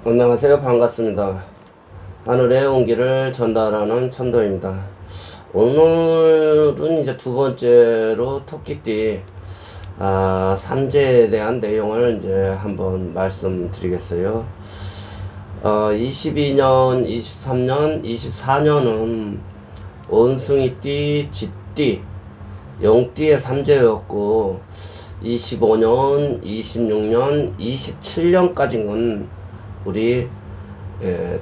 안녕하세요. 반갑습니다. 하늘의 온기를 전달하는 천도입니다. 오늘은 이제 두 번째로 토끼띠 삼재에 대한 내용을 이제 한번 말씀드리겠어요. 22년, 23년, 24년은 원숭이띠, 쥐띠, 용띠의 삼재였고 25년, 26년, 27년까지는 우리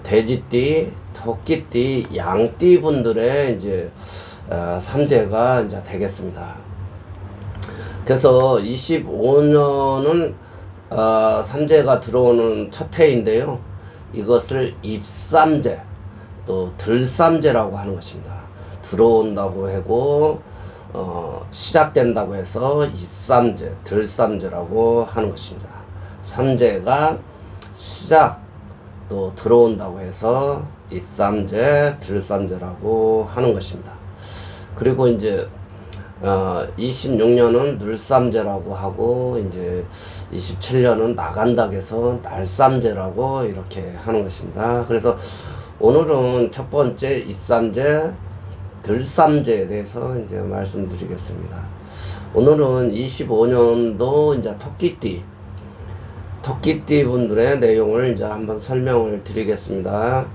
돼지띠, 토끼띠, 양띠 분들의 이제 삼재가 이제 되겠습니다. 그래서 25년은 삼재가 들어오는 첫 해인데요. 이것을 입삼재, 또 들삼재라고 하는 것입니다. 들어온다고 하고 시작된다고 해서 입삼재, 들삼재라고 하는 것입니다. 삼재가 시작 또 들어온다고 해서 입삼재, 들삼재라고 하는 것입니다. 그리고 이제 26년은 늘삼재라고 하고 이제 27년은 나간다고 해서 날삼재라고 이렇게 하는 것입니다. 그래서 오늘은 첫 번째 입삼재, 들삼재에 대해서 이제 말씀드리겠습니다. 오늘은 25년도 이제 토끼띠 분들의 내용을 이제 한번 설명을 드리겠습니다.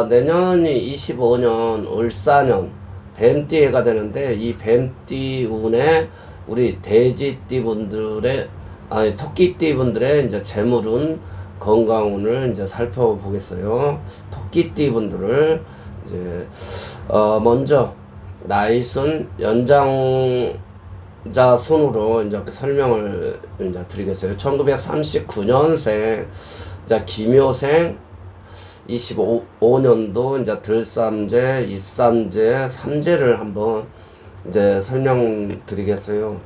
내년이 25년 을사년 뱀띠해가 되는데 이 뱀띠 운에 우리 돼지띠 분들의 토끼띠 분들의 이제 재물운 건강운을 이제 살펴보겠어요. 토끼띠 분들을 이제 먼저 나이순 연장 자 손으로 이제 설명을 이제 드리겠어요. 1939년생 자 김효생 25년도 이제 들삼재, 입삼재, 삼재를 한번 이제 설명드리겠어요.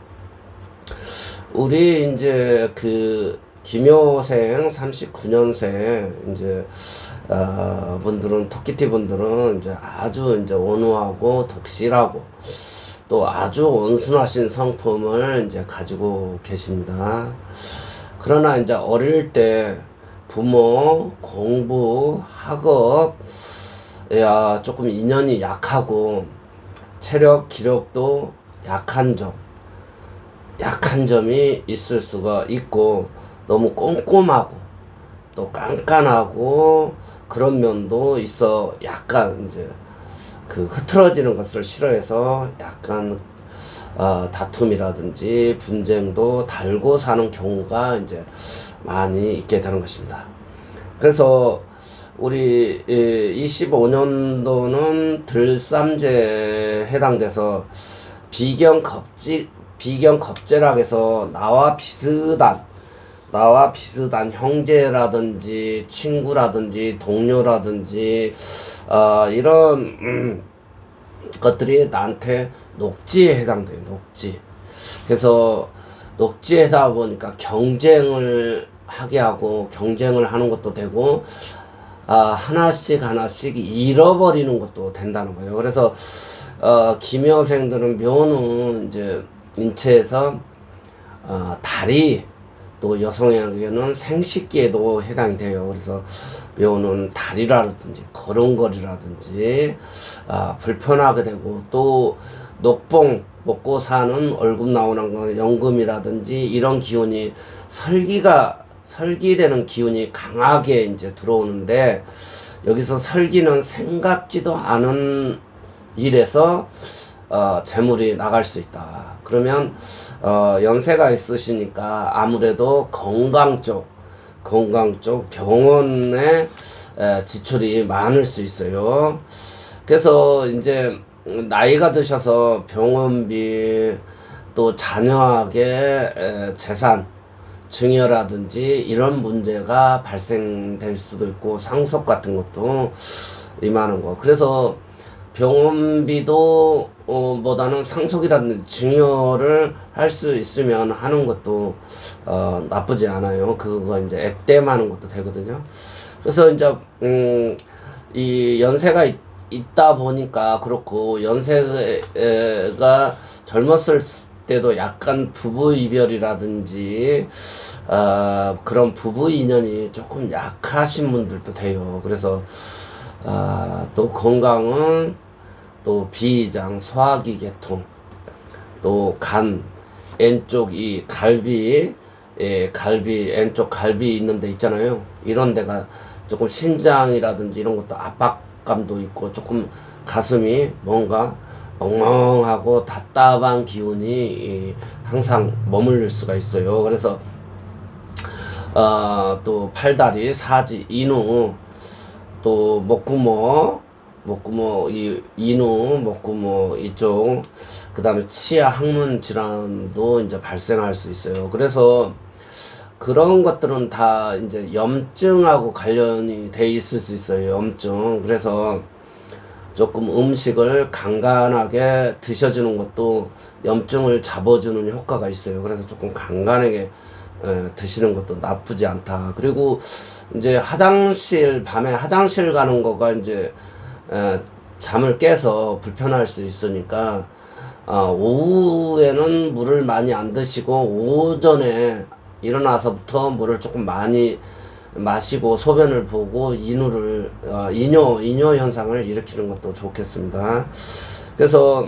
우리 이제 그 김효생 39년생 이제 분들은 토끼띠 분들은 이제 아주 이제 온화하고 독실하고 또 아주 온순하신 성품을 이제 가지고 계십니다. 그러나 이제 어릴 때 부모, 공부, 학업, 조금 인연이 약하고 체력, 기력도 약한 점이 있을 수가 있고 너무 꼼꼼하고 또 깐깐하고 그런 면도 있어 약간 이제 그 흐트러지는 것을 싫어해서 약간 다툼이라든지 분쟁도 달고 사는 경우가 이제 많이 있게 되는 것입니다. 그래서 우리 25년도는 들삼재에 해당돼서 비경겁재라 해서 나와 비슷한 형제라든지 친구라든지 동료라든지 이런 것들이 나한테 녹지에 해당돼요. 녹지. 그래서 녹지에 하다 보니까 경쟁을 하게 하고 경쟁을 하는 것도 되고 하나씩 잃어버리는 것도 된다는 거예요. 그래서 기묘생들은 묘는 이제 인체에서 다리 또 여성에게는 생식기에도 해당이 돼요. 그래서 묘는 다리라든지 걸음걸이라든지 불편하게 되고 또 녹봉 먹고 사는 월급 나오는 거 연금이라든지 이런 기운이 설기되는 기운이 강하게 이제 들어오는데 여기서 설기는 생각지도 않은 일에서 재물이 나갈 수 있다. 그러면 연세가 있으시니까 아무래도 건강 쪽 병원에 지출이 많을 수 있어요. 그래서 이제 나이가 드셔서 병원비 또 자녀에게 재산 증여라든지 이런 문제가 발생될 수도 있고 상속 같은 것도 임하는 거. 그래서 병원비도 보다는 상속이라든지 증여를 할 수 있으면 하는 것도 나쁘지 않아요. 그거 이제 액땜하는 것도 되거든요. 그래서 이제 이 연세가 있다 보니까 그렇고 연세가 젊었을 때도 약간 부부 이별이라든지 그런 부부 인연이 조금 약하신 분들도 돼요. 그래서 또 건강은 또 비장, 소화기 계통, 또 간, 왼쪽 이 갈비, 갈비, 왼쪽 갈비 있는 데 있잖아요. 이런 데가 조금 신장이라든지 이런 것도 압박감도 있고 조금 가슴이 뭔가 멍멍하고 답답한 기운이 항상 머무를 수가 있어요. 그래서 또 팔다리, 사지, 인후, 또 목구멍 이 인후, 목구멍 이쪽, 그 다음에 치아 항문 질환도 이제 발생할 수 있어요. 그래서 그런 것들은 다 이제 염증하고 관련이 돼 있을 수 있어요. 염증. 그래서 조금 음식을 간간하게 드셔주는 것도 염증을 잡아주는 효과가 있어요. 그래서 조금 간간하게 드시는 것도 나쁘지 않다. 그리고 이제 밤에 화장실 가는 거가 이제 잠을 깨서 불편할 수 있으니까 오후에는 물을 많이 안 드시고 오전에 일어나서부터 물을 조금 많이 마시고 소변을 보고 이뇨 현상을 일으키는 것도 좋겠습니다. 그래서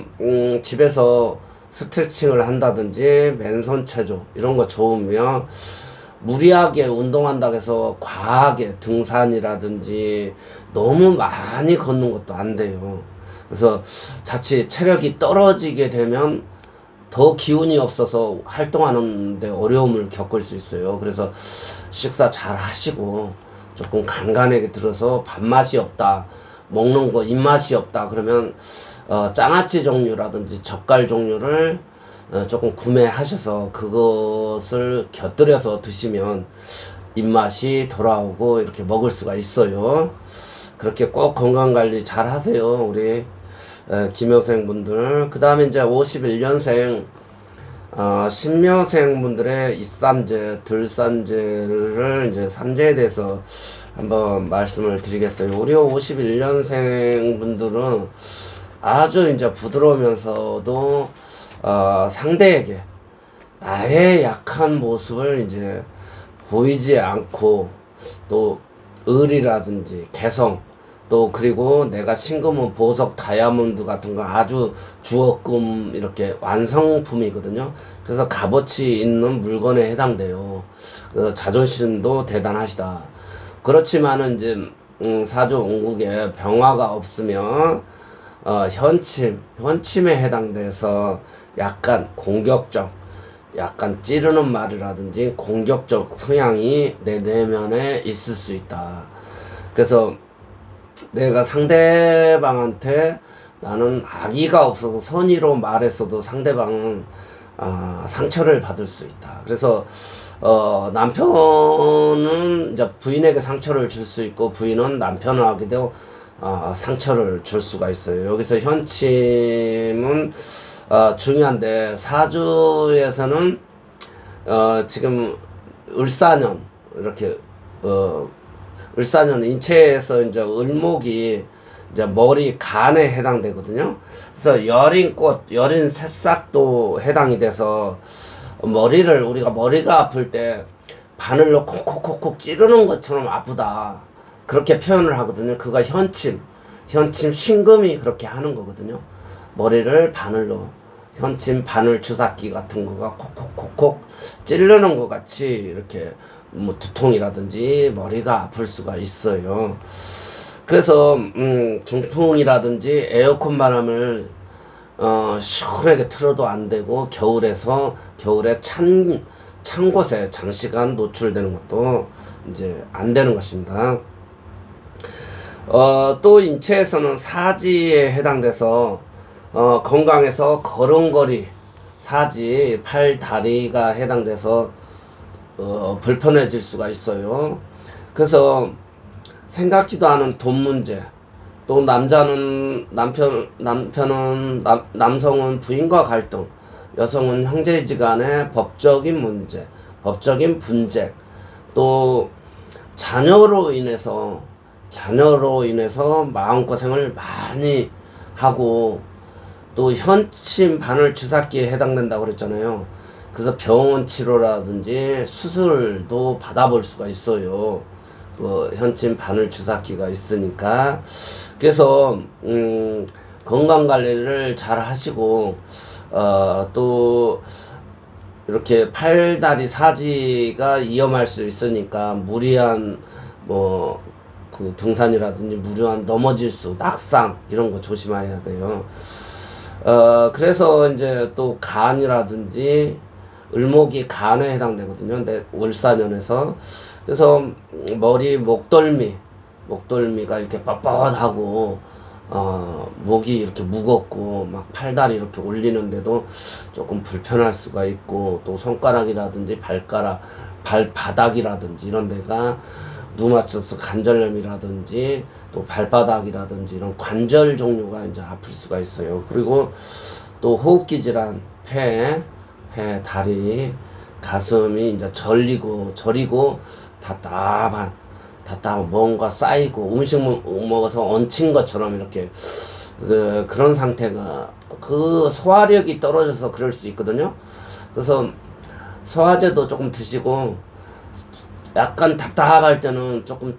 집에서 스트레칭을 한다든지 맨손 체조 이런 거 좋으며, 무리하게 운동한다고 해서 과하게 등산이라든지 너무 많이 걷는 것도 안 돼요. 그래서 자칫 체력이 떨어지게 되면 더 기운이 없어서 활동하는데 어려움을 겪을 수 있어요. 그래서 식사 잘 하시고 조금 간간하게 들어서 밥맛이 없다, 먹는 거 입맛이 없다 그러면 장아찌 종류라든지 젓갈 종류를 조금 구매하셔서 그것을 곁들여서 드시면 입맛이 돌아오고 이렇게 먹을 수가 있어요. 그렇게 꼭 건강관리 잘 하세요, 우리 김여생 분들. 그 다음에 이제 51년생 신여생 분들의 입삼재, 들산재를 이제 삼재에 대해서 한번 말씀을 드리겠어요. 우리 51년생 분들은 아주 이제 부드러우면서도 상대에게 나의 약한 모습을 이제 보이지 않고, 또 의리라든지 개성, 또 그리고 내가 신금은 보석, 다이아몬드 같은 거 아주 주옥금 이렇게 완성품이거든요. 그래서 값어치 있는 물건에 해당돼요. 그래서 자존심도 대단하시다. 그렇지만은 이제 사주 원국에 병화가 없으면 현침에 해당돼서 약간 공격적, 약간 찌르는 말이라든지 공격적 성향이 내 내면에 있을 수 있다. 그래서 내가 상대방한테 나는 악의가 없어서 선의로 말했어도 상대방은 상처를 받을 수 있다. 그래서 남편은 이제 부인에게 상처를 줄 수 있고, 부인은 남편에게도 상처를 줄 수가 있어요. 여기서 현침은 중요한데, 사주에서는 지금 을사년 이렇게 을사년 인체에서 이제 을목이 이제 머리 간에 해당되거든요. 그래서 여린 꽃, 여린 새싹도 해당이 돼서 우리가 머리가 아플 때 바늘로 콕콕콕콕 찌르는 것처럼 아프다, 그렇게 표현을 하거든요. 그가 현침 신금이 그렇게 하는 거거든요. 머리를 바늘로, 현침 바늘 주사기 같은 거가 콕콕콕콕 찌르는 것 같이 이렇게 뭐 두통이라든지 머리가 아플 수가 있어요. 그래서 중풍이라든지 에어컨 바람을 시원하게 틀어도 안 되고, 겨울에 찬 곳에 장시간 노출되는 것도 이제 안 되는 것입니다. 또 인체에서는 사지에 해당돼서 건강에서 걸음걸이, 사지, 팔, 다리가 해당돼서 불편해질 수가 있어요. 그래서 생각지도 않은 돈 문제, 또 남성은 부인과 갈등, 여성은 형제지간의 법적인 문제, 법적인 분쟁, 또 자녀로 인해서 마음고생을 많이 하고 또 현침 바늘 주사기에 해당된다고 그랬잖아요. 그래서 병원 치료라든지 수술도 받아볼 수가 있어요. 그 현침 바늘 주사기가 있으니까. 그래서 건강 관리를 잘 하시고 또 이렇게 팔다리 사지가 위험할 수 있으니까 무리한 뭐 그 등산이라든지 무리한 넘어질 수, 낙상 이런 거 조심해야 돼요. 그래서 이제 또 간이라든지 을목이 간에 해당되거든요. 내 울산연에서. 그래서 머리 목덜미가 이렇게 뻣뻣하고 목이 이렇게 무겁고 막 팔다리 이렇게 올리는데도 조금 불편할 수가 있고, 또 손가락이라든지 발바닥이라든지 이런 데가 누마처스 관절염이라든지 또 발바닥이라든지 이런 관절 종류가 이제 아플 수가 있어요. 그리고 또 호흡기 질환, 다리, 가슴이 이제 저리고 답답한 뭔가 쌓이고 음식 먹어서 얹힌 것처럼 이렇게 그런 상태가, 그 소화력이 떨어져서 그럴 수 있거든요. 그래서 소화제도 조금 드시고, 약간 답답할 때는 조금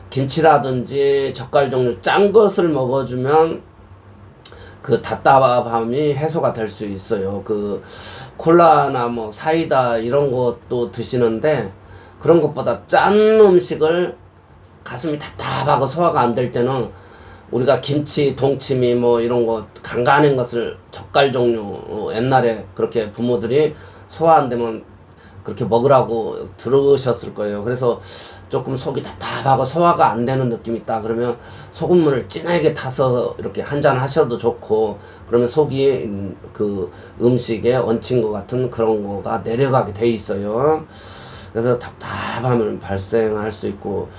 김치라든지 젓갈 종류 짠 것을 먹어주면 그 답답함이 해소가 될 수 있어요. 그 콜라나 뭐 사이다 이런 것도 드시는데, 그런 것보다 짠 음식을, 가슴이 답답하고 소화가 안 될 때는 우리가 김치, 동치미 뭐 이런 거 간간한 것을, 젓갈 종류 옛날에 그렇게 부모들이 소화 안 되면 그렇게 먹으라고 들으셨을 거예요. 그래서 조금 속이 답답하고 소화가 안 되는 느낌이 있다 그러면 소금물을 진하게 타서 이렇게 한잔 하셔도 좋고, 그러면 속이 그 음식에 얹힌 것 같은 그런 거가 내려가게 돼 있어요. 그래서 답답함을 발생할 수 있고,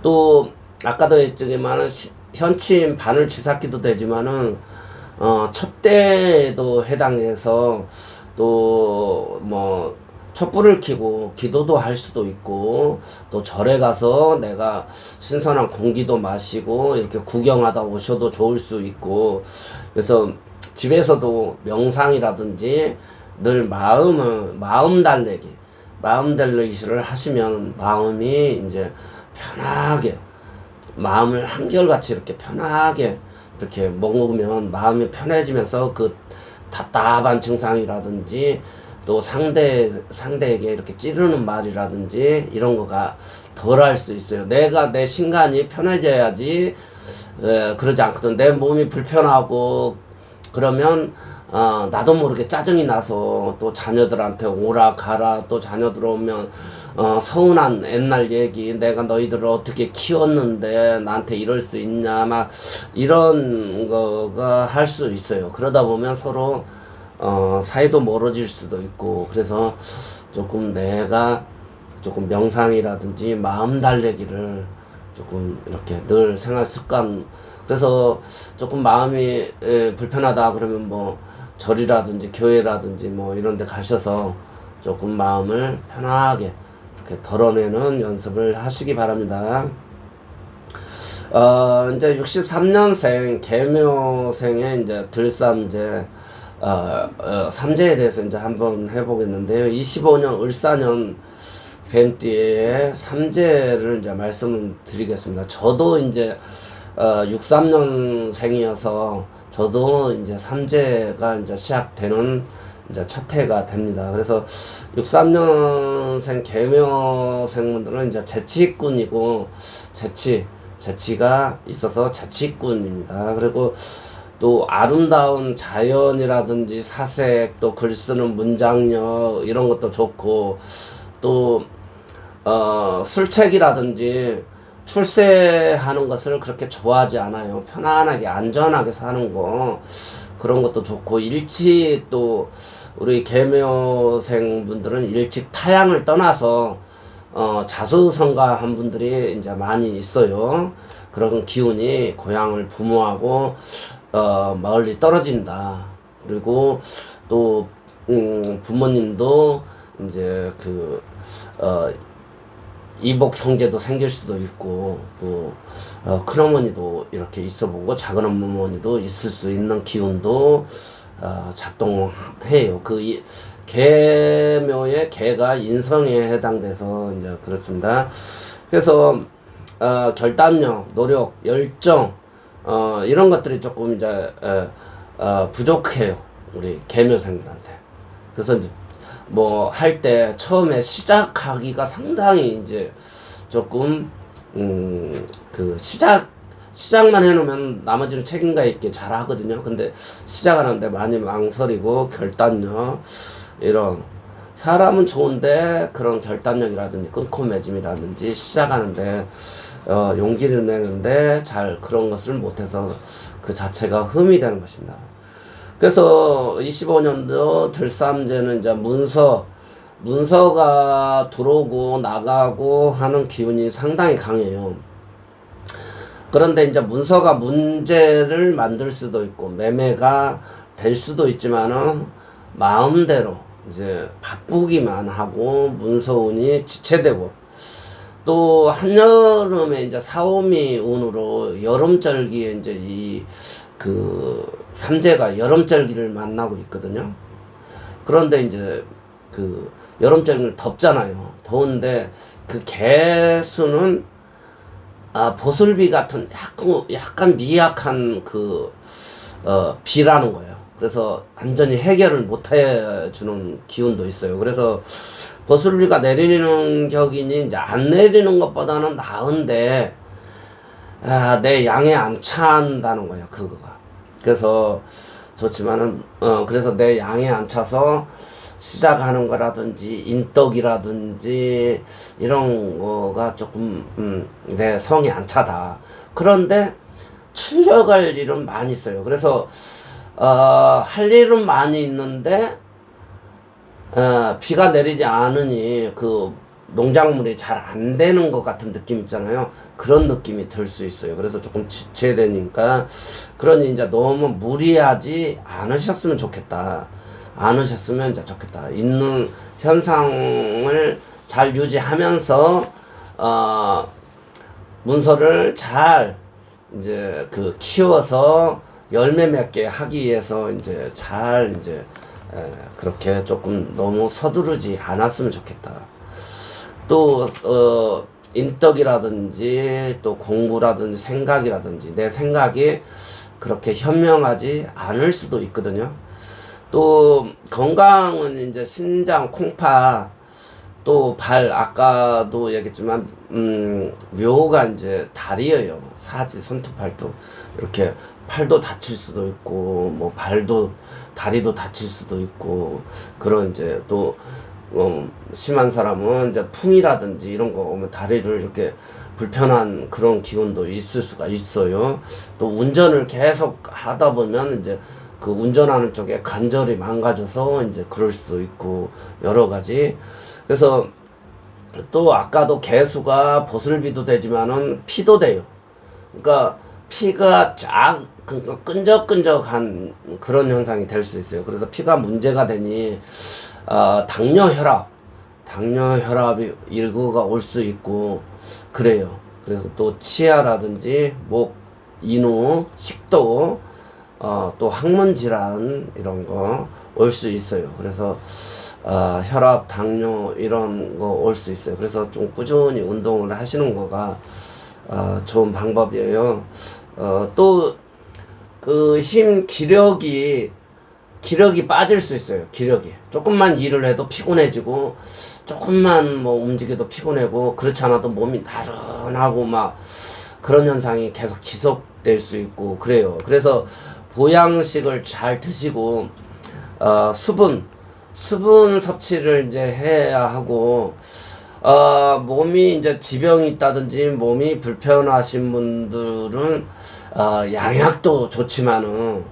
또 아까도 했지만은 현침 바늘 주사기도 되지만은 촛대도 해당해서 또 뭐 촛불을 켜고 기도도 할 수도 있고, 또 절에 가서 내가 신선한 공기도 마시고 이렇게 구경하다 오셔도 좋을 수 있고, 그래서 집에서도 명상이라든지 늘 마음 달래기를 하시면 마음이 이제 편하게, 마음을 한결같이 이렇게 편하게 이렇게 먹으면 마음이 편해지면서 그 답답한 증상이라든지 또 상대에게 이렇게 찌르는 말이라든지 이런 거가 덜 할 수 있어요. 내 신간이 편해져야지. 그러지 않거든. 내 몸이 불편하고 그러면 나도 모르게 짜증이 나서 또 자녀들한테 오라 가라, 또 자녀들 오면 서운한 옛날 얘기, 내가 너희들을 어떻게 키웠는데 나한테 이럴 수 있냐, 막 이런 거가 할 수 있어요. 그러다 보면 서로 사이도 멀어질 수도 있고, 그래서 내가 조금 명상이라든지 마음 달래기를 조금 이렇게 늘 생활 습관, 그래서 조금 마음이 불편하다 그러면 뭐 절이라든지 교회라든지 뭐 이런 데 가셔서 조금 마음을 편하게 이렇게 덜어내는 연습을 하시기 바랍니다. 이제 63년생 계묘생의 이제 들삼재 삼재에 대해서 이제 한번 해보겠는데요. 25년 을사년 뱀띠의 삼재를 이제 말씀을 드리겠습니다. 저도 이제 63년생이어서 저도 이제 삼재가 이제 시작되는 이제 첫 해가 됩니다. 그래서 63년생 계묘생분들은 이제 재치꾼이고, 재치가 있어서 재치꾼입니다. 그리고 또 아름다운 자연이라든지 사색, 또 글 쓰는 문장력 이런 것도 좋고, 또 술책이라든지 출세하는 것을 그렇게 좋아하지 않아요. 편안하게 안전하게 사는 거, 그런 것도 좋고, 일찍 또 우리 계묘생 분들은 일찍 타향을 떠나서 자수성가한 분들이 이제 많이 있어요. 그런 기운이 고향을 부모하고 멀리 떨어진다. 그리고 또 부모님도 이제 이복 형제도 생길 수도 있고 또 큰어머니도 이렇게 있어보고 작은어머니도 있을 수 있는 기운도 작동해요. 개묘의 개가 인성에 해당돼서 이제 그렇습니다. 그래서 결단력, 노력, 열정 이런 것들이 조금 이제 부족해요. 우리 개묘생들한테. 그래서 이제 뭐 할 때 처음에 시작하기가 상당히 이제 조금 그 시작만 해놓으면 나머지는 책임감 있게 잘 하거든요. 근데 시작하는데 많이 망설이고 결단력 이런 사람은 좋은데 그런 결단력이라든지 끈코매짐이라든지 시작하는데 용기를 내는데 잘 그런 것을 못해서 그 자체가 흠이 되는 것입니다. 그래서 25년도 들삼제는 이제 문서가 들어오고 나가고 하는 기운이 상당히 강해요. 그런데 이제 문서가 문제를 만들 수도 있고 매매가 될 수도 있지만은 마음대로 이제 바쁘기만 하고 문서운이 지체되고 또 한여름에 이제 사오미 운으로 여름절기에 이제 삼재가 여름절기를 만나고 있거든요. 그런데 이제 그 여름절기는 덥잖아요. 더운데 그 개수는 보슬비 같은 약간 미약한 비라는 거예요. 그래서 완전히 해결을 못 해주는 기운도 있어요. 그래서 보슬비가 내리는 격이니 이제 안 내리는 것보다는 나은데 내 양에 안 찬다는 거예요. 그거가. 그래서 좋지만은 그래서 내 양에 안 차서 시작하는 거라든지 인덕이라든지 이런 거가 조금 내 성이 안 차다. 그런데 출력할 일은 많이 있어요. 그래서 할 일은 많이 있는데 비가 내리지 않으니 그 농작물이 잘 안 되는 것 같은 느낌 있잖아요. 그런 느낌이 들 수 있어요. 그래서 조금 지체되니까 그러니 이제 너무 무리하지 않으셨으면 좋겠다. 않으셨으면 이제 좋겠다. 있는 현상을 잘 유지하면서 문서를 잘 이제 키워서 열매 맺게 하기 위해서 이제 잘 이제 그렇게 조금 너무 서두르지 않았으면 좋겠다. 또 인덕이라든지 또 공부라든지 생각이라든지 내 생각이 그렇게 현명하지 않을 수도 있거든요. 또 건강은 이제 신장, 콩파, 또 발, 아까도 얘기했지만 묘가 이제 다리예요. 사지, 손톱, 발톱 이렇게 팔도 다칠 수도 있고 뭐 발도 다리도 다칠 수도 있고 그런 이제 또 심한 사람은 이제 풍이라든지 이런 거 오면 다리를 이렇게 불편한 그런 기운도 있을 수가 있어요. 또 운전을 계속 하다 보면 이제 그 운전하는 쪽에 관절이 망가져서 이제 그럴 수도 있고 여러 가지. 그래서 또 아까도 개수가 보슬비도 되지만은 피도 돼요. 그러니까 피가 그러니까 끈적끈적한 그런 현상이 될 수 있어요. 그래서 피가 문제가 되니 당뇨혈압이 일구가 올 수 있고 그래요. 그래서 또 치아라든지 목, 인후, 식도 또 항문 질환 이런 거 올 수 있어요. 그래서 혈압, 당뇨 이런 거 올 수 있어요. 그래서 좀 꾸준히 운동을 하시는 거가 좋은 방법이에요. 또 그 기력이 빠질 수 있어요. 기력이 조금만 일을 해도 피곤해지고 조금만 뭐 움직여도 피곤하고 그렇지 않아도 몸이 나른하고 막 그런 현상이 계속 지속될 수 있고 그래요. 그래서 보양식을 잘 드시고 수분 섭취를 이제 해야 하고 몸이 이제 지병이 있다든지 몸이 불편하신 분들은 양약도 좋지만은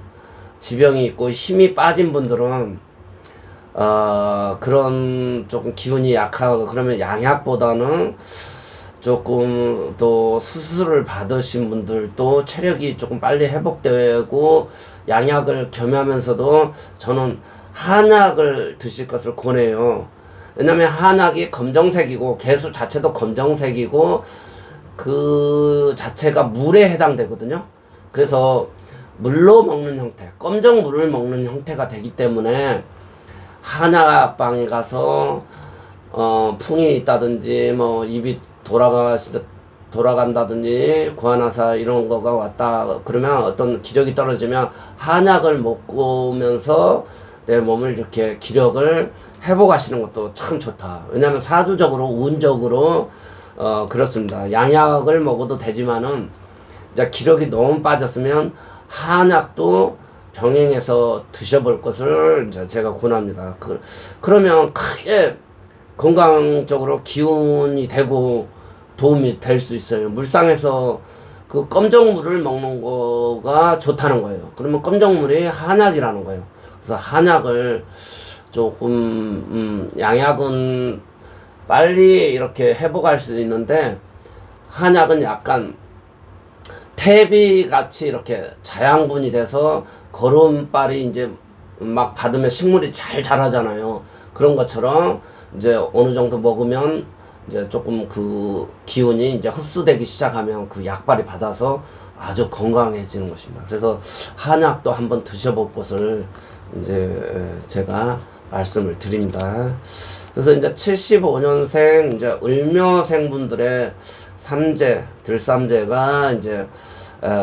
지병이 있고 힘이 빠진 분들은 그런 조금 기운이 약하고 그러면 양약보다는 조금 또 수술을 받으신 분들도 체력이 조금 빨리 회복되고 양약을 겸하면서도 저는 한약을 드실 것을 권해요. 왜냐면 한약이 검정색이고 개수 자체도 검정색이고 그 자체가 물에 해당되거든요. 그래서 물로 먹는 형태, 검정 물을 먹는 형태가 되기 때문에 한약방에 가서 풍이 있다든지 뭐 입이 돌아간다든지 구안화사 이런 거가 왔다 그러면 어떤 기력이 떨어지면 한약을 먹으면서 내 몸을 이렇게 기력을 회복하시는 것도 참 좋다. 왜냐하면 사주적으로 운적으로 그렇습니다. 양약을 먹어도 되지만은 이제 기력이 너무 빠졌으면 한약도 병행해서 드셔볼 것을 이제 제가 권합니다. 그러면 크게 건강적으로 기운이 되고 도움이 될 수 있어요. 물상에서 그 검정물을 먹는 거가 좋다는 거예요. 그러면 검정물이 한약이라는 거예요. 그래서 한약을 조금 양약은 빨리 이렇게 회복할 수 있는데 한약은 약간 퇴비 같이 이렇게 자양분이 돼서 거름빨이 이제 막 받으면 식물이 잘 자라잖아요. 그런 것처럼 이제 어느 정도 먹으면 이제 조금 그 기운이 이제 흡수되기 시작하면 그 약발이 받아서 아주 건강해지는 것입니다. 그래서 한약도 한번 드셔볼 것을 이제 제가 말씀을 드립니다. 그래서 이제 75년생 이제 을묘생 분들의 삼재, 들삼재가 이제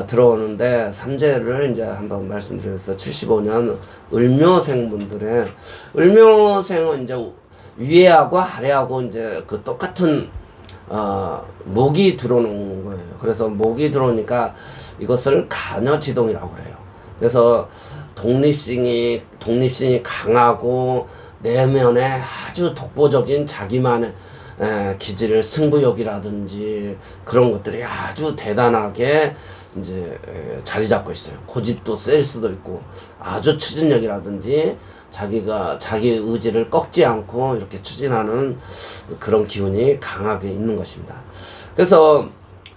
들어오는데 삼재를 이제 한번 말씀드렸어요. 75년 을묘생 분들의 을묘생은 이제 위에하고 아래하고 이제 그 똑같은 목이 들어오는 거예요. 그래서 목이 들어오니까 이것을 간여지동이라고 그래요. 그래서 독립심이 강하고 내면에 아주 독보적인 자기만의 기질, 승부욕이라든지 그런 것들이 아주 대단하게 이제 자리 잡고 있어요. 고집도 셀 수도 있고 아주 추진력이라든지 자기가 자기 의지를 꺾지 않고 이렇게 추진하는 그런 기운이 강하게 있는 것입니다. 그래서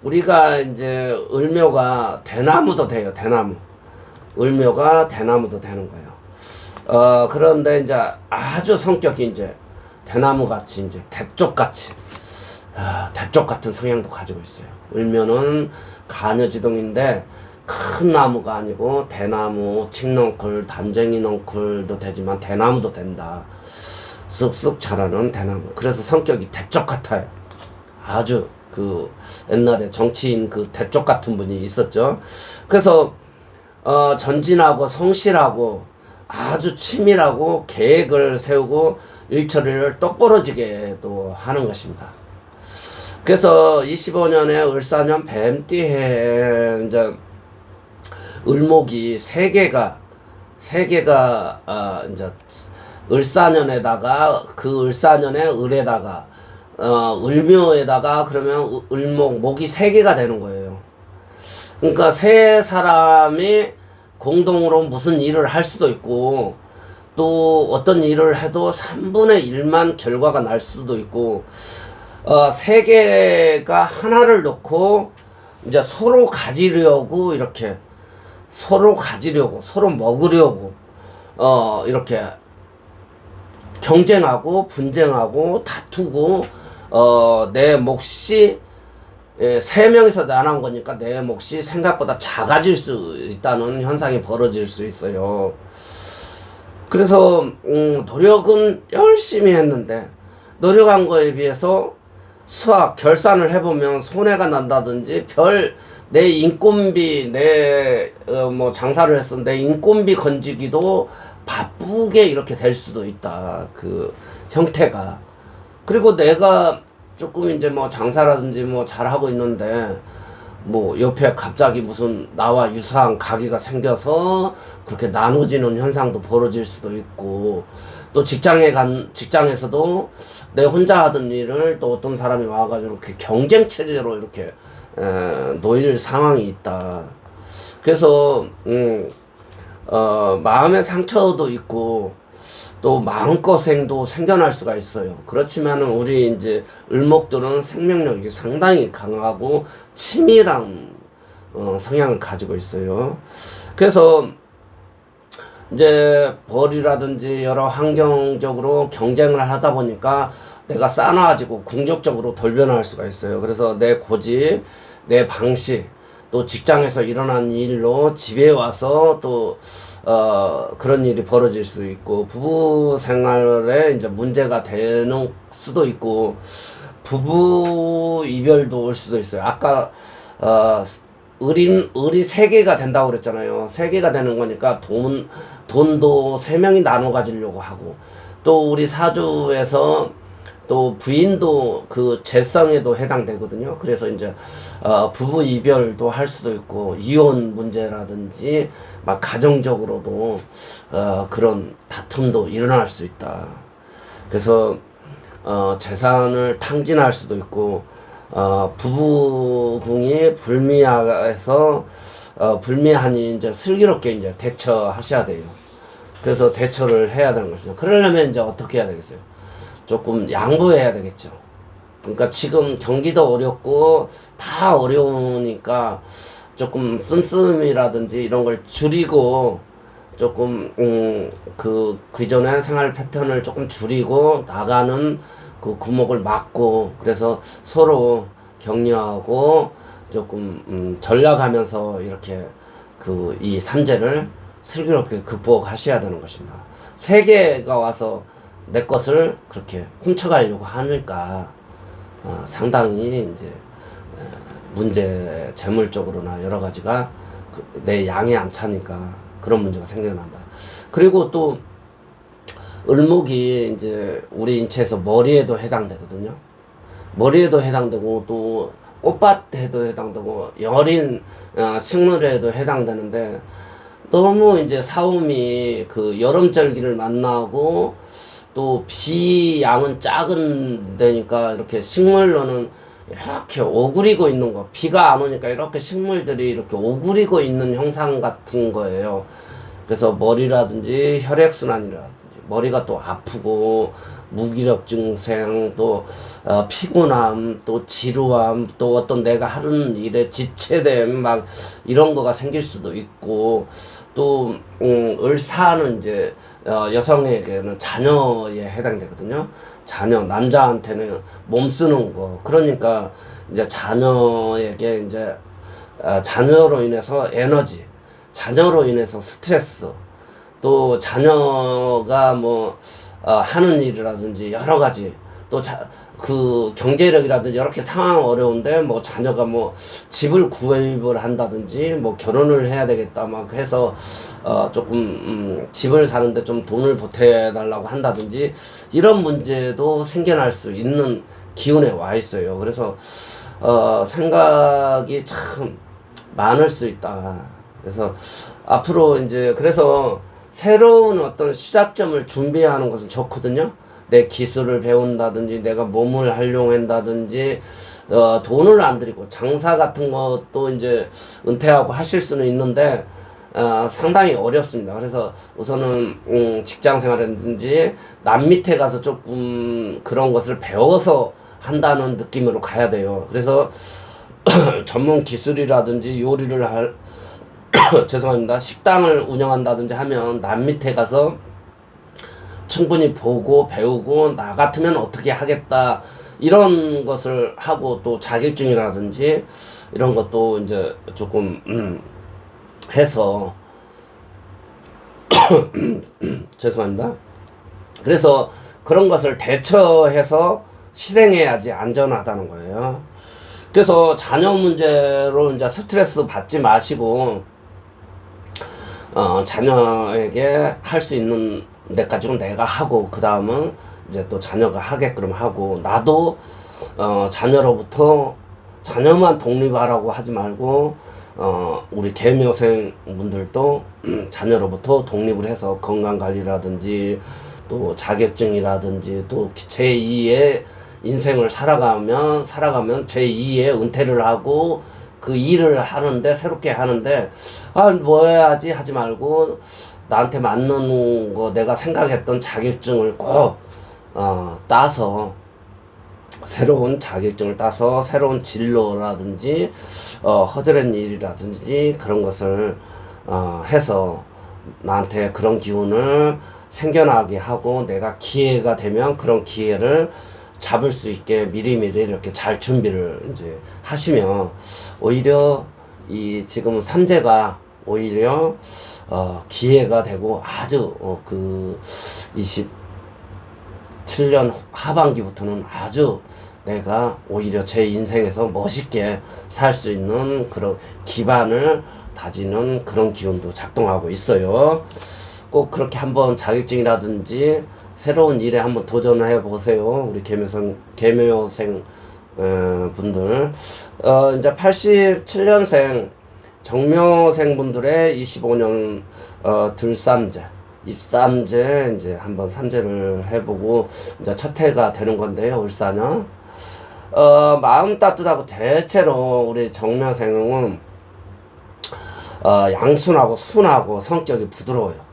우리가 이제 을묘가 대나무도 돼요. 대나무. 을묘가 대나무도 되는 거예요. 그런데 이제 아주 성격이 이제 대나무 같이 이제 대쪽 같이 대쪽 같은 성향도 가지고 있어요. 을묘는 간여지동인데 큰 나무가 아니고 대나무, 칡넝쿨, 담쟁이 넝쿨도 되지만 대나무도 된다. 쑥쑥 자라는 대나무. 그래서 성격이 대쪽 같아요. 아주 그 옛날에 정치인 그 대쪽 같은 분이 있었죠. 그래서 전진하고 성실하고 아주 치밀하고 계획을 세우고 일처리를 똑부러지게 또 하는 것입니다. 그래서 25년에 을사년 뱀띠해 이제 을목이 세 개가 이제 을사년에다가 그 을사년에 을에다가 을묘에다가 그러면 목이 세 개가 되는 거예요. 그러니까 세 사람이 공동으로 무슨 일을 할 수도 있고 또 어떤 일을 해도 3분의 1만 결과가 날 수도 있고 세 개가 하나를 놓고 이제 서로 가지려고 이렇게 서로 먹으려고 이렇게 경쟁하고 분쟁하고 다투고 내 몫이 세 명이서 나눈 거니까 내 몫이 생각보다 작아질 수 있다는 현상이 벌어질 수 있어요. 그래서 노력은 열심히 했는데 노력한 거에 비해서 결산을 해보면 손해가 난다든지 내 인건비 뭐 장사를 했어 내 인건비 건지기도 바쁘게 이렇게 될 수도 있다. 그 형태가. 그리고 내가 조금 이제 뭐 장사라든지 뭐 잘하고 있는데 뭐 옆에 갑자기 무슨 나와 유사한 가게가 생겨서 그렇게 나눠지는 현상도 벌어질 수도 있고 또 직장에서도 내 혼자 하던 일을 또 어떤 사람이 와가지고 이렇게 경쟁 체제로 이렇게 놓일 상황이 있다. 그래서 마음의 상처도 있고 또 마음고생도 생겨날 수가 있어요. 그렇지만 우리 이제 을목들은 생명력이 상당히 강하고 치밀한 성향을 가지고 있어요. 그래서 이제 벌이라든지 여러 환경적으로 경쟁을 하다 보니까 내가 싸나워지고 공격적으로 돌변할 수가 있어요. 그래서 내 고집, 내 방식, 또 직장에서 일어난 일로 집에 와서 또 그런 일이 벌어질 수 있고, 부부 생활에 이제 문제가 되는 수도 있고, 부부 이별도 올 수도 있어요. 아까 어, 을이 세 개가 된다고 그랬잖아요. 세 개가 되는 거니까 돈도 세 명이 나눠 가지려고 하고, 또 우리 사주에서 또 부인도 그 재성에도 해당되거든요. 그래서 이제 부부 이별도 할 수도 있고, 이혼 문제라든지 막 가정적으로도 그런 다툼도 일어날 수 있다. 그래서 재산을 탕진할 수도 있고, 부부궁이 불미해서 불미하니 이제 슬기롭게 이제 대처하셔야 돼요. 그래서 대처를 해야 되는 것이죠. 그러려면 이제 어떻게 해야 되겠어요? 조금 양보해야 되겠죠. 그러니까 지금 경기도 어렵고 다 어려우니까 조금 씀씀이라든지 이런 걸 줄이고, 조금 그 기존의 생활 패턴을 조금 줄이고 나가는 그 구멍을 막고, 그래서 서로 격려하고 조금 전략하면서 이렇게 그 이 삼재를 슬기롭게 극복하셔야 되는 것입니다. 세계가 와서 내 것을 그렇게 훔쳐가려고 하니까 상당히 이제 문제, 재물적으로나 여러 가지가 내 양이 안 차니까 그런 문제가 생겨난다. 그리고 또 을목이 이제 우리 인체에서 머리에도 해당되거든요. 머리에도 해당되고, 또 꽃밭에도 해당되고, 여린 식물에도 해당되는데, 너무 이제 사움이 그 여름절기를 만나고, 또 비 양은 작은 데니까 이렇게 식물로는 이렇게 오그리고 있는 거, 비가 안 오니까 이렇게 식물들이 이렇게 오그리고 있는 형상 같은 거예요. 그래서 머리라든지 혈액순환이라든지 머리가 또 아프고, 무기력 증상, 또 피곤함, 또 지루함, 또 어떤 내가 하는 일에 지체됨, 막 이런 거가 생길 수도 있고, 또 을사는 이제 여성에게는 자녀에 해당되거든요. 자녀, 남자한테는 몸 쓰는 거. 그러니까 이제 자녀에게 이제 자녀로 인해서 에너지, 자녀로 인해서 스트레스, 또 자녀가 뭐 하는 일이라든지 여러 가지, 또 그 경제력이라든지 이렇게 상황 어려운데 뭐 자녀가 뭐 집을 구입을 한다든지 뭐 결혼을 해야 되겠다 막 해서 조금 집을 사는데 좀 돈을 보태달라고 한다든지, 이런 문제도 생겨날 수 있는 기운에 와 있어요. 그래서 생각이 참 많을 수 있다. 그래서 앞으로 이제 그래서 새로운 어떤 시작점을 준비하는 것은 좋거든요. 내 기술을 배운다든지, 내가 몸을 활용한다든지, 돈을 안 들이고 장사 같은 것도 이제 은퇴하고 하실 수는 있는데, 상당히 어렵습니다. 그래서 우선은 직장 생활이라든지 남 밑에 가서 조금 그런 것을 배워서 한다는 느낌으로 가야 돼요. 그래서 전문 기술이라든지 요리를 죄송합니다. 식당을 운영한다든지 하면 남 밑에 가서 충분히 보고 배우고, 나 같으면 어떻게 하겠다 이런 것을 하고, 또 자격증이라든지 이런 것도 이제 조금 해서 죄송합니다. 그래서 그런 것을 대처해서 실행해야지 안전하다는 거예요. 그래서 자녀 문제로 이제 스트레스 받지 마시고, 자녀에게 할 수 있는 데까지는 내가 하고, 그 다음은 이제 또 자녀가 하게끔 하고, 나도 자녀로부터 자녀만 독립하라고 하지 말고, 우리 개묘생 분들도 자녀로부터 독립을 해서 건강관리라든지 또 자격증이라든지 또 제2의 인생을 살아가면 제2의 은퇴를 하고, 그 일을 하는데, 새롭게 하는데, 뭐 해야지 하지 말고, 나한테 맞는 거, 내가 생각했던 자격증을 꼭 따서, 새로운 자격증을 따서 새로운 진로라든지 허드렛 일이라든지 그런 것을 해서 나한테 그런 기운을 생겨나게 하고 내가 기회가 되면 그런 기회를 잡을 수 있게 미리미리 이렇게 잘 준비를 이제 하시면 오히려 이 지금 삼재가 오히려 기회가 되고 아주 그 27년 하반기부터는 아주 내가 오히려 제 인생에서 멋있게 살 수 있는 그런 기반을 다지는 그런 기운도 작동하고 있어요. 꼭 그렇게 한번 자격증이라든지 새로운 일에 한번 도전해 보세요. 우리 개묘생 분들. 이제 87년생 정묘생 분들의 25년 들삼재 입삼재 이제 한번 삼재를 해보고 이제 첫 해가 되는 건데요. 울산은 마음 따뜻하고 대체로 우리 정묘생은 양순하고 순하고 성격이 부드러워요.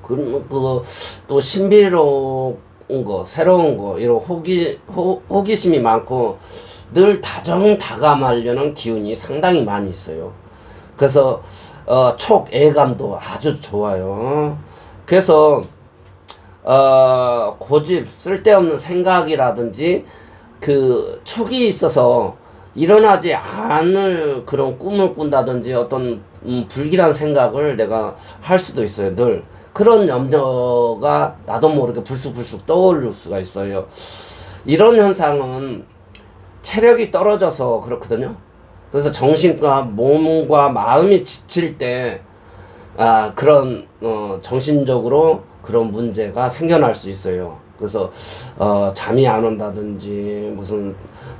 또 신비로운 거, 새로운 거, 이런 호기심이 많고 늘 다정다감하려는 기운이 상당히 많이 있어요. 그래서 촉애감도 아주 좋아요. 그래서 고집, 쓸데없는 생각이라든지 그 촉이 있어서 일어나지 않을 그런 꿈을 꾼다든지 어떤 불길한 생각을 내가 할 수도 있어요. 늘 그런 염려가 나도 모르게 불쑥불쑥 떠오를 수가 있어요. 이런 현상은 체력이 떨어져서 그렇거든요. 그래서 정신과 몸과 마음이 지칠 때 그런 정신적으로 그런 문제가 생겨날 수 있어요. 그래서 잠이 안 온다든지 무슨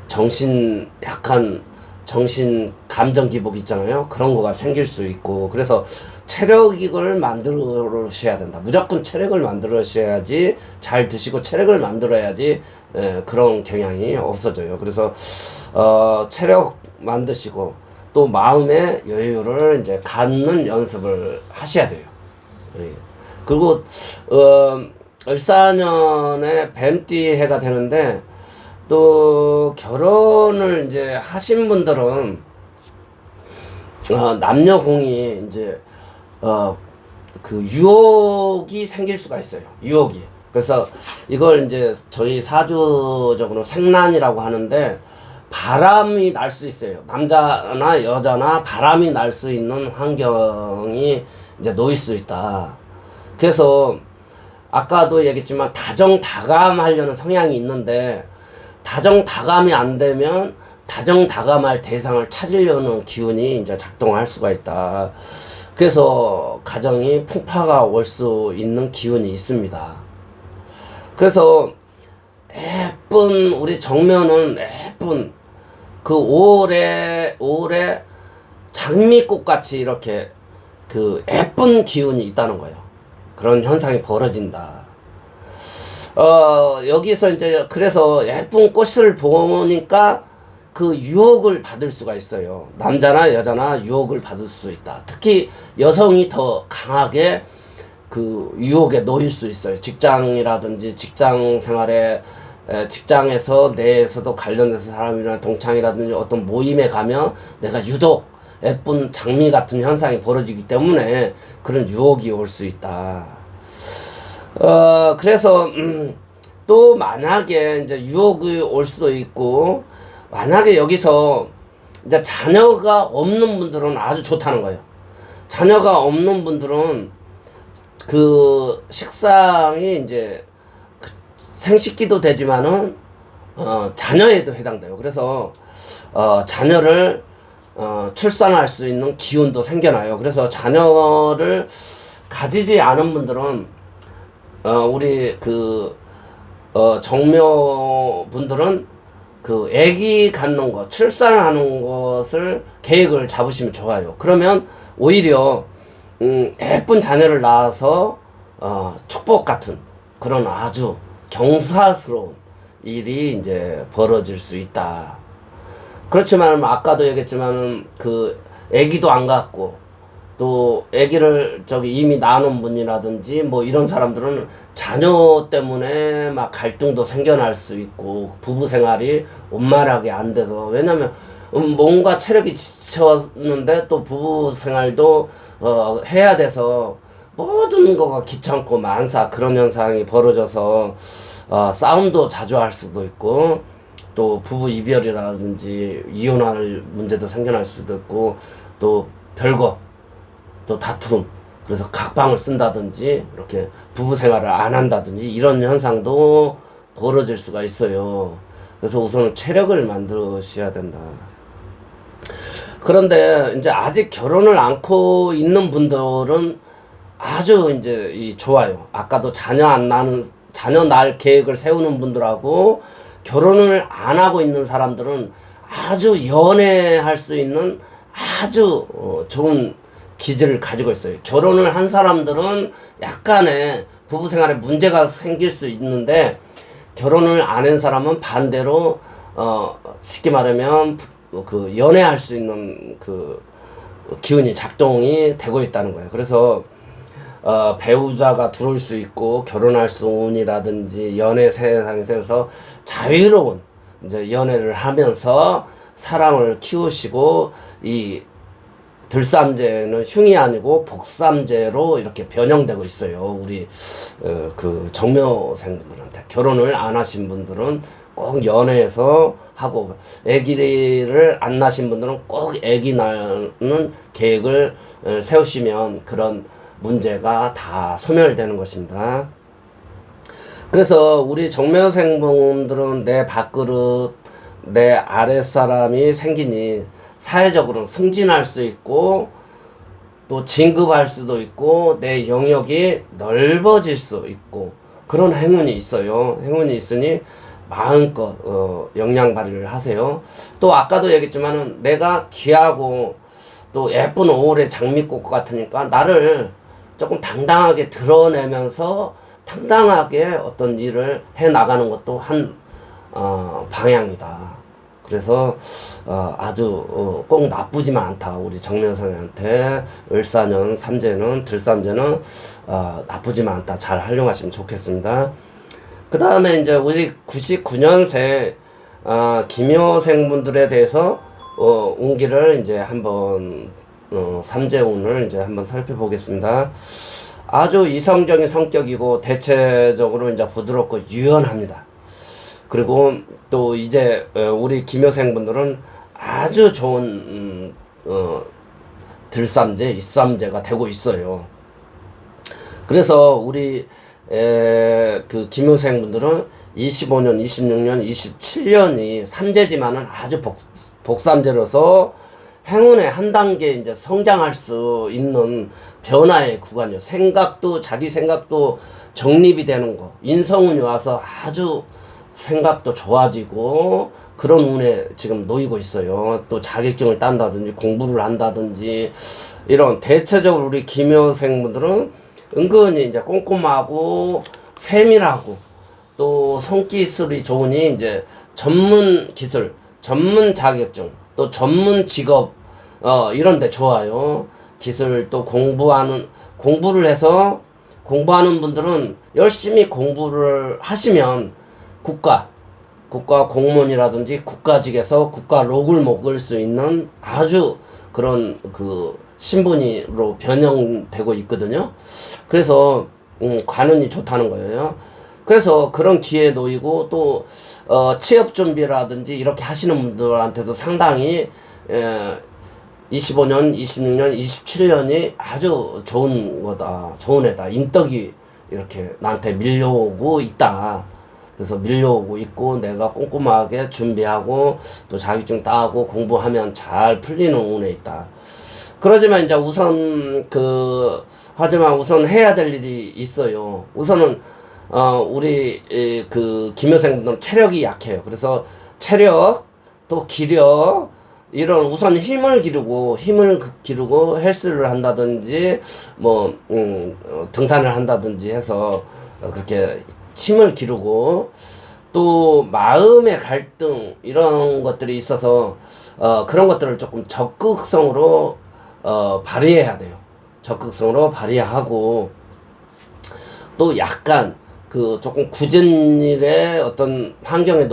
정신 감정 기복 있잖아요. 그런 거가 생길 수 있고 그래서 체력을 만들어셔야 된다. 무조건 체력을 만들어셔야지 잘 드시고 체력을 만들어야지 그런 경향이 없어져요. 그래서 체력 만드시고 또 마음의 여유를 이제 갖는 연습을 하셔야 돼요. 그리고 을사년에 뱀띠 해가 되는데 또 결혼을 이제 하신 분들은 남녀공이 이제 그 유혹이 생길 수가 있어요. 유혹이. 그래서 이걸 이제 저희 사주적으로 생란이라고 하는데 바람이 날 수 있어요. 남자나 여자나 바람이 날 수 있는 환경이 이제 놓일 수 있다. 그래서 아까도 얘기했지만 다정다감하려는 성향이 있는데 다정다감이 안 되면 다정다감할 대상을 찾으려는 기운이 이제 작동할 수가 있다. 그래서 가정이 풍파가 올 수 있는 기운이 있습니다. 그래서 예쁜 우리 정면은 예쁜 그 5월에 장미꽃 같이 이렇게 그 예쁜 기운이 있다는 거예요. 그런 현상이 벌어진다. 여기서 이제 그래서 예쁜 꽃을 보니까 그 유혹을 받을 수가 있어요. 남자나 여자나 유혹을 받을 수 있다. 특히 여성이 더 강하게 그 유혹에 놓일 수 있어요. 직장이라든지 직장 생활에 직장에서 내에서도 관련돼서 사람이랑 동창이라든지 어떤 모임에 가면 내가 유독 예쁜 장미 같은 현상이 벌어지기 때문에 그런 유혹이 올 수 있다. 그래서 또 만약에 이제 유혹이 올 수도 있고 만약에 여기서 이제 자녀가 없는 분들은 아주 좋다는 거예요. 자녀가 없는 분들은 그 식상이 이제 생식기도 되지만은 자녀에도 해당돼요. 그래서 자녀를 출산할 수 있는 기운도 생겨나요. 그래서 자녀를 가지지 않은 분들은 우리 그 정묘 분들은 그 아기 갖는 것, 출산하는 것을 계획을 잡으시면 좋아요. 그러면 오히려 예쁜 자녀를 낳아서 축복 같은 그런 아주 경사스러운 일이 이제 벌어질 수 있다. 그렇지만 아까도 얘기했지만은 그 아기도 안 갖고 또 아기를 이미 낳은 분이라든지 뭐 이런 사람들은 자녀 때문에 막 갈등도 생겨날 수 있고 부부 생활이 원만하게 안 돼서 왜냐면 몸과 체력이 지쳤는데 또 부부 생활도 해야 돼서 모든 거가 귀찮고 만사 그런 현상이 벌어져서 싸움도 자주 할 수도 있고 또 부부 이별이라든지 이혼할 문제도 생겨날 수도 있고 또 별거 또 다툼 그래서 각방을 쓴다든지 이렇게 부부 생활을 안 한다든지 이런 현상도 벌어질 수가 있어요. 그래서 우선은 체력을 만드셔야 된다. 그런데 이제 아직 결혼을 않고 있는 분들은 아주 이제 좋아요. 아까도 자녀 낳을 계획을 세우는 분들하고 결혼을 안 하고 있는 사람들은 아주 연애할 수 있는 아주 좋은 기질을 가지고 있어요. 결혼을 한 사람들은 약간의 부부 생활에 문제가 생길 수 있는데 결혼을 안 한 사람은 반대로 쉽게 말하면 그 연애할 수 있는 그 기운이 작동이 되고 있다는 거예요. 그래서 배우자가 들어올 수 있고 결혼할 수 운이라든지 연애 세상에서 자유로운 이제 연애를 하면서 사랑을 키우시고 이 들삼재는 흉이 아니고 복삼재로 이렇게 변형되고 있어요. 우리 그 정묘생분들한테 결혼을 안 하신 분들은 꼭 연애해서 하고 아기를 안 낳으신 분들은 꼭 아기 낳는 계획을 세우시면 그런 문제가 다 소멸되는 것입니다. 그래서 우리 정묘생분들은 내 밥그릇 내 아랫사람이 생기니 사회적으로 승진할 수 있고 또 진급할 수도 있고 내 영역이 넓어질 수 있고 그런 행운이 있어요. 행운이 있으니 마음껏 역량 발휘를 하세요. 또 아까도 얘기했지만은 내가 귀하고 또 예쁜 올해 장미꽃 같으니까 나를 조금 당당하게 드러내면서 당당하게 어떤 일을 해 나가는 것도 한 방향이다. 그래서 아주 꼭 나쁘지만 않다. 우리 정면성한테 을사년 삼재는 들삼재는 나쁘지만 않다. 잘 활용하시면 좋겠습니다. 그 다음에 이제 우리 99년생 기묘생분들에 대해서 운기를 이제 한번 삼재운을 이제 한번 살펴보겠습니다. 아주 이성적인 성격이고 대체적으로 이제 부드럽고 유연합니다. 그리고 또 이제 우리 기묘생분들은 아주 좋은 들삼재, 이삼재가 되고 있어요. 그래서 우리 그 기묘생분들은 25년, 26년, 27년이 삼재지만은 아주 복삼재로서 행운의 한 단계 이제 성장할 수 있는 변화의 구간이요. 생각도 자기 생각도 정립이 되는 거. 인성운이 와서 아주 생각도 좋아지고 그런 운에 지금 놓이고 있어요. 또 자격증을 딴다든지 공부를 한다든지 이런 대체적으로 우리 기묘생분들은 은근히 이제 꼼꼼하고 세밀하고 또 손기술이 좋으니 이제 전문 기술, 전문 자격증, 또 전문 직업 이런 데 좋아요. 기술 또 공부를 해서 공부하는 분들은 열심히 공부를 하시면 국가 공무원이라든지 국가직에서 국가 록을 먹을 수 있는 아주 그런 그 신분으로 변형되고 있거든요. 그래서 관운이 좋다는 거예요. 그래서 그런 기회에 놓이고 또 취업 준비라든지 이렇게 하시는 분들한테도 상당히 25년, 26년, 27년이 아주 좋은 거다. 좋은 애다. 인덕이 이렇게 나한테 밀려오고 있다. 그래서 밀려오고 있고 내가 꼼꼼하게 준비하고 또 자격증 따고 공부하면 잘 풀리는 운에 있다. 그러지만 이제 하지만 우선 해야 될 일이 있어요. 우선은 우리 그 기묘생분들은 체력이 약해요. 그래서 체력 또 기력 이런 우선 힘을 기르고 헬스를 한다든지 뭐 등산을 한다든지 해서 그렇게 힘을 기르고 또 마음의 갈등 이런 것들이 있어서 그런 것들을 조금 적극성으로 발휘해야 돼요. 적극성으로 발휘하고 또 약간 그 조금 굳은 일에 어떤 환경에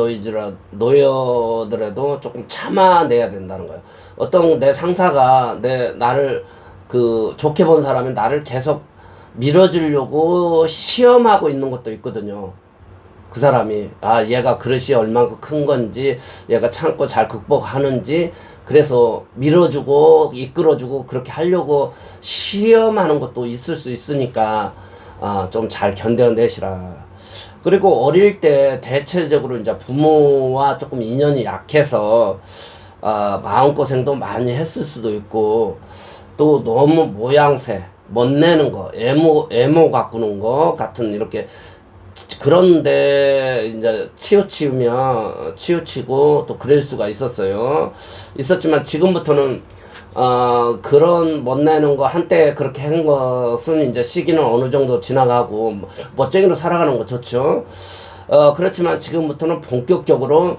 놓여더라도 조금 참아내야 된다는 거예요. 어떤 내 상사가 나를 그 좋게 본 사람이 나를 계속 밀어주려고 시험하고 있는 것도 있거든요. 그 사람이 얘가 그릇이 얼마나 큰 건지, 얘가 참고 잘 극복하는지, 그래서 밀어주고 이끌어주고 그렇게 하려고 시험하는 것도 있을 수 있으니까 좀 잘 견뎌내시라. 그리고 어릴 때 대체적으로 이제 부모와 조금 인연이 약해서 마음고생도 많이 했을 수도 있고, 또 너무 모양새 멋내는 거, 애모 가꾸는 거 같은 이렇게, 그런데 이제 치우치고 또 그럴 수가 있었지만 지금부터는 그런 멋내는 거 한때 그렇게 한 것은 이제 시기는 어느 정도 지나가고 멋쟁이로 살아가는 거 좋죠. 그렇지만 지금부터는 본격적으로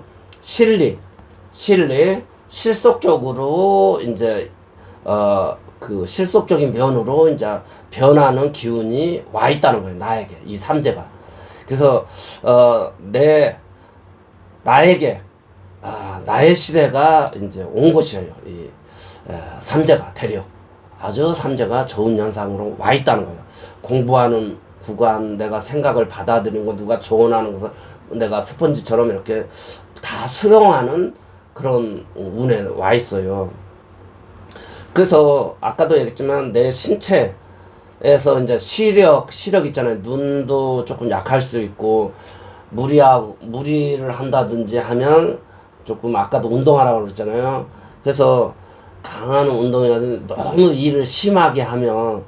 실속적으로 이제 그 실속적인 면으로 이제 변하는 기운이 와 있다는 거예요. 나에게 이 삼재가. 그래서 나에게 나의 시대가 이제 온 것이에요. 이 삼재가 대려 아주 삼재가 좋은 현상으로 와 있다는 거예요. 공부하는 구간, 내가 생각을 받아들이는 거, 누가 조언하는 것을 내가 스펀지처럼 이렇게 다 수용하는 그런 운에 와 있어요. 그래서 아까도 얘기했지만 내 신체에서 이제 시력 있잖아요. 눈도 조금 약할 수 있고, 무리를 한다든지 하면 조금, 아까도 운동하라고 그랬잖아요. 그래서 강한 운동이라든지 너무 일을 심하게 하면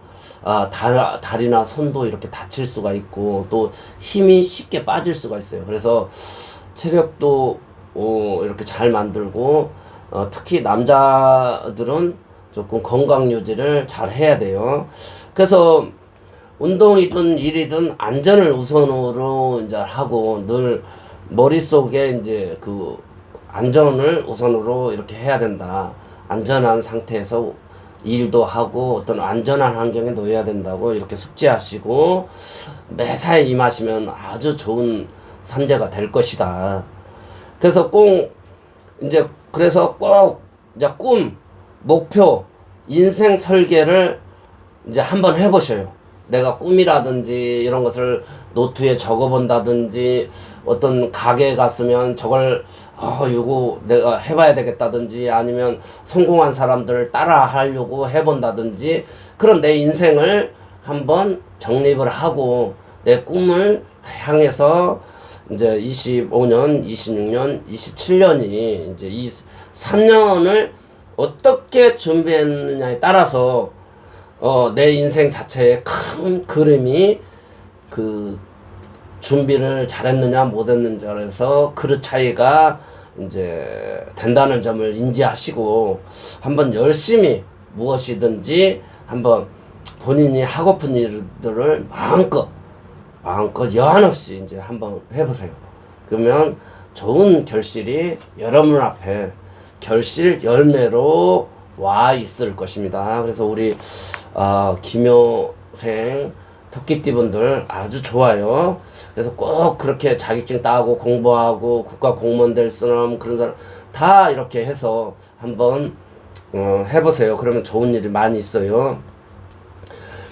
다리나 손도 이렇게 다칠 수가 있고, 또 힘이 쉽게 빠질 수가 있어요. 그래서 체력도 이렇게 잘 만들고, 특히 남자들은 조금 건강 유지를 잘 해야 돼요. 그래서 운동이든 일이든 안전을 우선으로 이제 하고, 늘 머릿속에 이제 그 안전을 우선으로 이렇게 해야 된다. 안전한 상태에서 일도 하고 어떤 안전한 환경에 놓여야 된다고 이렇게 숙지하시고 매사에 임하시면 아주 좋은 삼재가 될 것이다. 그래서 꼭 이제 꿈, 목표, 인생 설계를 이제 한번 해보셔요. 내가 꿈이라든지 이런 것을 노트에 적어본다든지, 어떤 가게에 갔으면 저걸 이거 내가 해봐야 되겠다든지, 아니면 성공한 사람들을 따라 하려고 해본다든지, 그런 내 인생을 한번 정립을 하고 내 꿈을 향해서 이제 25년, 26년, 27년이 이제 이 3년을 어떻게 준비했느냐에 따라서 내 인생 자체의 큰 그림이, 그 준비를 잘했느냐 못했느냐에서 그릇 차이가 이제 된다는 점을 인지하시고, 한번 열심히 무엇이든지 한번 본인이 하고픈 일들을 마음껏 여한 없이 이제 한번 해보세요. 그러면 좋은 결실이 여러분 앞에 결실 열매로 와 있을 것입니다. 그래서 우리 김효생 토끼띠분들 아주 좋아요. 그래서 꼭 그렇게 자격증 따고 공부하고 국가 공무원 될 사람, 그런 사람 다 이렇게 해서 한번 해보세요. 그러면 좋은 일이 많이 있어요.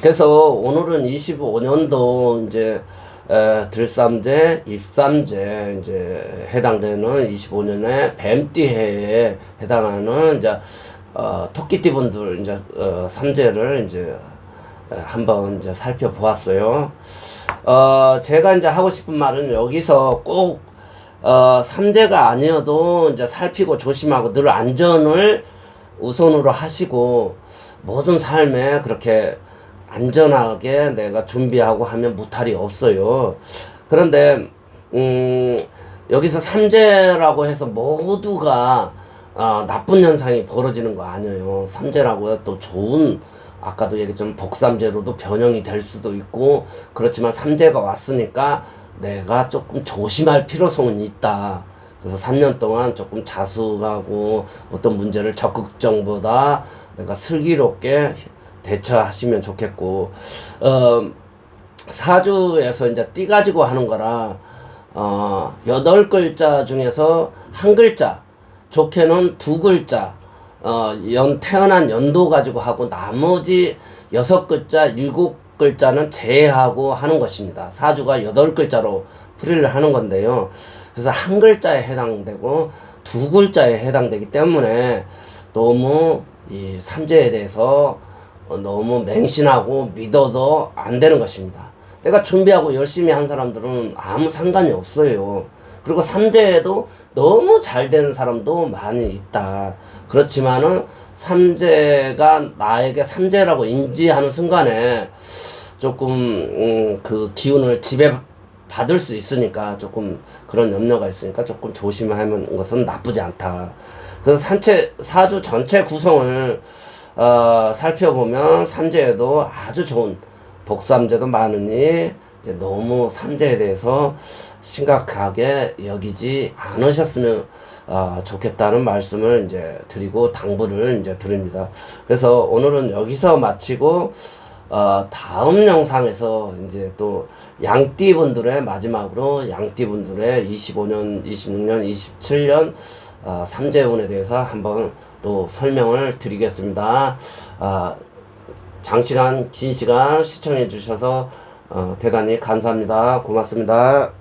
그래서 오늘은 25년도 이제 들삼재, 입삼재 이제 해당되는 25년의 뱀띠해에 해당하는 이제 토끼띠분들 이제 삼재를 이제 한번 이제 살펴보았어요. 제가 이제 하고 싶은 말은, 여기서 꼭 삼재가 아니어도 이제 살피고 조심하고 늘 안전을 우선으로 하시고, 모든 삶에 그렇게 안전하게 내가 준비하고 하면 무탈이 없어요. 그런데 여기서 삼재라고 해서 모두가 나쁜 현상이 벌어지는 거 아니에요. 삼재라고요, 또 좋은, 아까도 얘기했지만 복삼재로도 변형이 될 수도 있고, 그렇지만 삼재가 왔으니까 내가 조금 조심할 필요성은 있다. 그래서 3년 동안 조금 자숙하고 어떤 문제를 적극적보다 내가 슬기롭게 대처하시면 좋겠고, 사주에서 이제 띠 가지고 하는 거라 8글자 중에서 한 글자, 좋게는 2글자 태어난 연도 가지고 하고, 나머지 6글자, 글자는 제외하고 하는 것입니다. 사주가 8글자로 풀이를 하는 건데요. 그래서 한 글자에 해당되고 두 글자에 해당되기 때문에 너무 이 삼재에 대해서 너무 맹신하고 믿어도 안 되는 것입니다. 내가 준비하고 열심히 한 사람들은 아무 상관이 없어요. 그리고 삼재에도 너무 잘 되는 사람도 많이 있다. 그렇지만은 삼재가 나에게 삼재라고 인지하는 순간에 조금 그 기운을 지배받을 수 있으니까 조금 그런 염려가 있으니까 조금 조심하는 것은 나쁘지 않다. 그래서 사주 전체 구성을 살펴보면 삼재에도 아주 좋은 복삼재도 많으니 이제 너무 삼재에 대해서 심각하게 여기지 않으셨으면 좋겠다는 말씀을 이제 드리고 당부를 이제 드립니다. 그래서 오늘은 여기서 마치고 다음 영상에서 이제 또 양띠분들의 마지막으로 양띠분들의 25년, 26년, 27년 삼재운에 대해서 한번 또 설명을 드리겠습니다. 장시간, 긴 시간 시청해 주셔서 대단히 감사합니다. 고맙습니다.